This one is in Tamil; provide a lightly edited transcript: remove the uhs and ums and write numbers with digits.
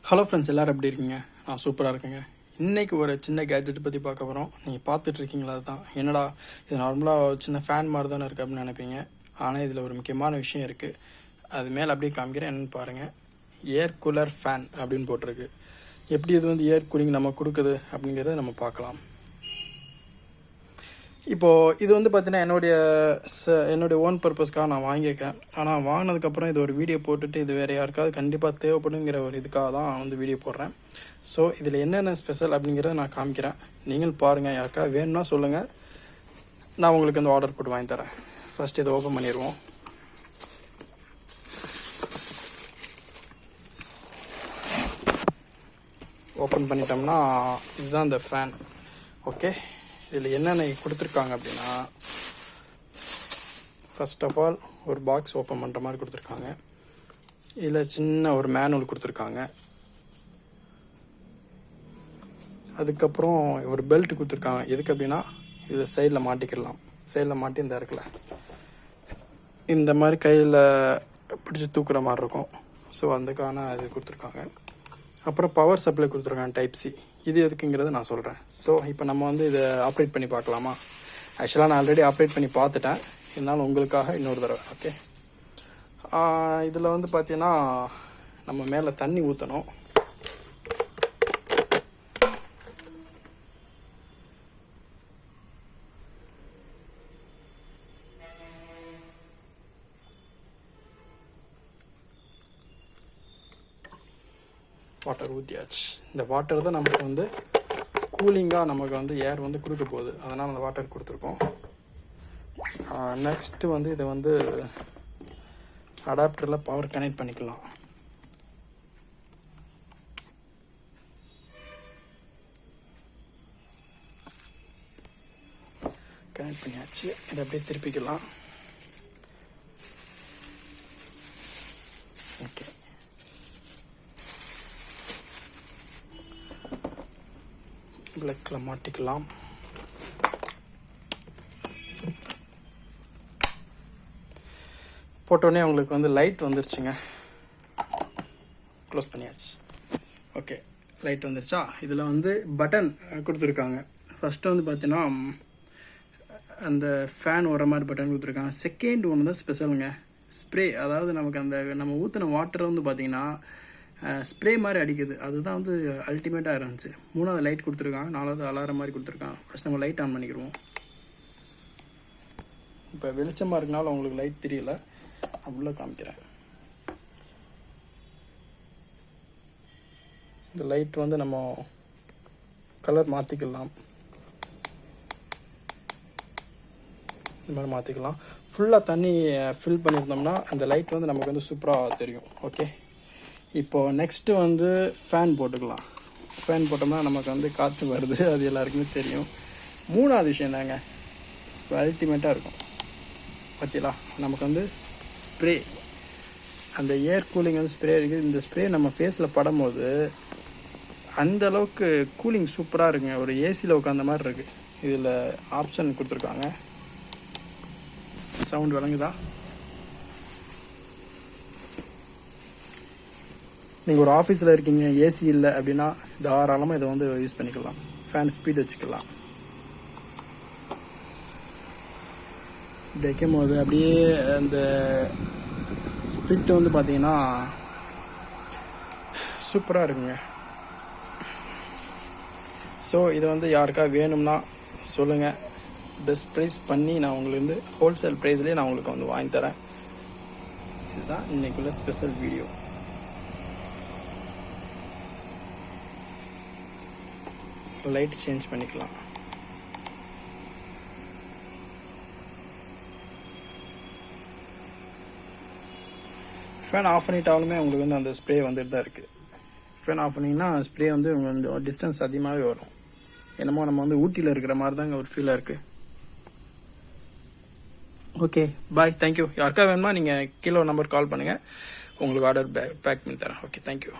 ஹலோ ஃப்ரெண்ட்ஸ், எல்லோரும் எப்படி இருக்கீங்க? நான் சூப்பராக இருக்கேங்க. இன்றைக்கி ஒரு சின்ன கேட்ஜெட் பற்றி பார்க்க போகிறோம். நீங்கள் பார்த்துட்ருக்கீங்களா? அதுதான் என்னடா இது நார்மலாக சின்ன ஃபேன் மாதிரி தானே இருக்குது அப்படின்னு நினைப்பீங்க. ஆனால் இதில் ஒரு முக்கியமான விஷயம் இருக்குது. அது மேலே அப்படியே காமிக்கிறேன், என்னென்னு பாருங்கள். ஏர் கூலர் ஃபேன் அப்படின்னு போட்டிருக்கு. எப்படி இது வந்து ஏர் கூலிங் நம்ம கொடுக்குது அப்படிங்கிறத நம்ம பார்க்கலாம். இப்போது இது வந்து பார்த்தீங்கன்னா என்னுடைய ஓன் பர்பஸ்க்காக நான் வாங்கியிருக்கேன். ஆனால் வாங்கினதுக்கப்புறம் இது ஒரு வீடியோ போட்டுட்டு இது வேறு யாருக்காவது கண்டிப்பாக தேவைப்படுங்கிற ஒரு இதுக்காக தான் வந்து வீடியோ போடுறேன். ஸோ இதில் என்னென்ன ஸ்பெஷல் அப்படிங்கிறத நான் காமிக்கிறேன். நீங்கள் பாருங்கள், யாருக்காவது வேணும்னா சொல்லுங்கள், நான் உங்களுக்கு இந்த ஆர்டர் போட்டு வாங்கி தரேன். ஃபஸ்ட் இதை ஓப்பன் பண்ணிடுவோம். ஓப்பன் பண்ணிட்டோம்னா இதுதான் இந்த ஃபேன். ஓகே, இதில் என்னென்ன கொடுத்துருக்காங்க அப்படின்னா, ஃபர்ஸ்ட் ஆஃப் ஆல் ஒரு பாக்ஸ் ஓப்பன் பண்ணுற மாதிரி கொடுத்துருக்காங்க. இதில் சின்ன ஒரு மேனுவல் கொடுத்துருக்காங்க. அதுக்கப்புறம் ஒரு பெல்ட் கொடுத்துருக்காங்க. எதுக்கு அப்படின்னா இதை சைடில் மாட்டிக்கிடலாம். சைடில் மாட்டி இந்த இருக்குல்ல, இந்த மாதிரி கையில் பிடிச்சி தூக்குற மாதிரி இருக்கும். ஸோ அதுக்கான இது கொடுத்துருக்காங்க. அப்புறம் பவர் சப்ளை கொடுத்துருக்காங்க, டைப் சி. இது எதுக்குங்கிறத நான் சொல்கிறேன். ஸோ இப்போ நம்ம வந்து இதை ஆப்ரேட் பண்ணி பார்க்கலாமா? ஆக்சுவலாக நான் ஆல்ரெடி ஆப்ரேட் பண்ணி பார்த்துட்டேன், இருந்தாலும் உங்களுக்காக இன்னொரு தடவை. ஓகே, இதில் வந்து பார்த்தீங்கன்னா நம்ம மேலே தண்ணி ஊற்றணும். வாட்டர் ஊற்றியாச்சு. இந்த வாட்டர் தான் நமக்கு வந்து கூலிங்காக நமக்கு வந்து ஏர் வந்து கொடுக்க போகுது. அதனால் அந்த வாட்டர் கொடுத்துருக்கோம். நெக்ஸ்ட்டு வந்து இதை வந்து அடாப்டரில் பவர் கனெக்ட் பண்ணிக்கலாம். கனெக்ட் பண்ணியாச்சு. இதை அப்படியே திருப்பிக்கலாம். ஓகே, பிளக்கில் மாட்டிக்கலாம். போட்டோடனே உங்களுக்கு வந்து லைட் வந்துருச்சுங்க. க்ளோஸ் பண்ணியாச்சு. ஓகே, லைட் வந்துருச்சா? இதில் வந்து பட்டன் கொடுத்துருக்காங்க. ஃபஸ்ட்டு வந்து பார்த்தீங்கன்னா அந்த ஃபேன் வர மாதிரி பட்டன் கொடுத்துருக்காங்க. செகண்ட் ஒன்று தான் ஸ்பெஷலுங்க, ஸ்ப்ரே. அதாவது நமக்கு அந்த நம்ம ஊற்றின வாட்டரை வந்து பார்த்திங்கன்னா ஸ்ப்ரே மாதிரி அடிக்குது. அதுதான் வந்து அல்டிமேட்டாக இருந்துச்சு. மூணாவது லைட் கொடுத்துருக்காங்க. நாலாவது அலாரம் மாதிரி கொடுத்துருக்காங்க. ஃபஸ்ட் நம்ம லைட் ஆன் பண்ணிக்கிடுவோம். இப்போ வெளிச்சமாக இருக்கனால உங்களுக்கு லைட் தெரியல, அவ்வளோ காமிக்கிறேன். இந்த லைட் வந்து நம்ம கலர் மாற்றிக்கலாம். இந்த மாதிரி மாற்றிக்கலாம். ஃபுல்லாக தண்ணி ஃபில் பண்ணியிருந்தோம்னா அந்த லைட் வந்து நமக்கு வந்து சூப்பராக தெரியும். ஓகே, இப்போது நெக்ஸ்ட்டு வந்து ஃபேன் போட்டுக்கலாம். ஃபேன் போட்டோம்னா நமக்கு வந்து காற்று வருது, அது எல்லாருக்குமே தெரியும். மூணாவது விஷயம் தாங்க அல்டிமேட்டாக இருக்கும். பார்த்தீங்களா, நமக்கு வந்து ஸ்ப்ரே, அந்த ஏர் கூலிங் வந்து ஸ்ப்ரே இருக்குது. இந்த ஸ்ப்ரே நம்ம ஃபேஸில் படும்போது அந்தளவுக்கு கூலிங் சூப்பராக இருக்குங்க. ஒரு ஏசியில் உட்காந்த மாதிரி இருக்குது. இதில் ஆப்ஷன் கொடுத்துருக்காங்க. சவுண்ட் விளங்குதா? நீங்கள் ஒரு ஆஃபீஸில் இருக்கீங்க, ஏசி இல்லை அப்படின்னா தாராளமாக இதை வந்து யூஸ் பண்ணிக்கலாம். ஃபேன் ஸ்பீட் வச்சுக்கலாம். இப்படி வைக்கும் போது அப்படியே அந்த ஸ்பிரிட் வந்து பார்த்தீங்கன்னா சூப்பராக இருக்குங்க. ஸோ இதை வந்து யாருக்கா வேணும்னா சொல்லுங்கள். பெஸ்ட் ப்ரைஸ் பண்ணி நான் உங்களுக்கு வந்து ஹோல்சேல் ப்ரைஸ்லேயே நான் உங்களுக்கு வந்து வாங்கி தரேன். இதுதான் இன்றைக்குள்ள ஸ்பெஷல் வீடியோ. லைட் சேஞ்ச் பண்ணிக்கலாம். ஃபேன் ஆஃப் பண்ணிட்டாலுமே உங்களுக்கு வந்து அந்த ஸ்ப்ரே வந்துட்டு தான் இருக்குது. ஃபேன் ஆஃப் பண்ணிங்கன்னா ஸ்ப்ரே வந்து உங்களுக்கு டிஸ்டன்ஸ் அதிகமாகவே வரும். என்னமோ நம்ம வந்து ஊட்டியில் இருக்கிற மாதிரி தாங்க ஒரு ஃபீலாக இருக்குது. ஓகே, பாய், தேங்க்யூ. யாருக்கா வேணுமா நீங்கள் கீழே ஒரு நம்பர் கால் பண்ணுங்கள், உங்களுக்கு ஆர்டர் பேக் பண்ணி தரேன். Okay, thank you.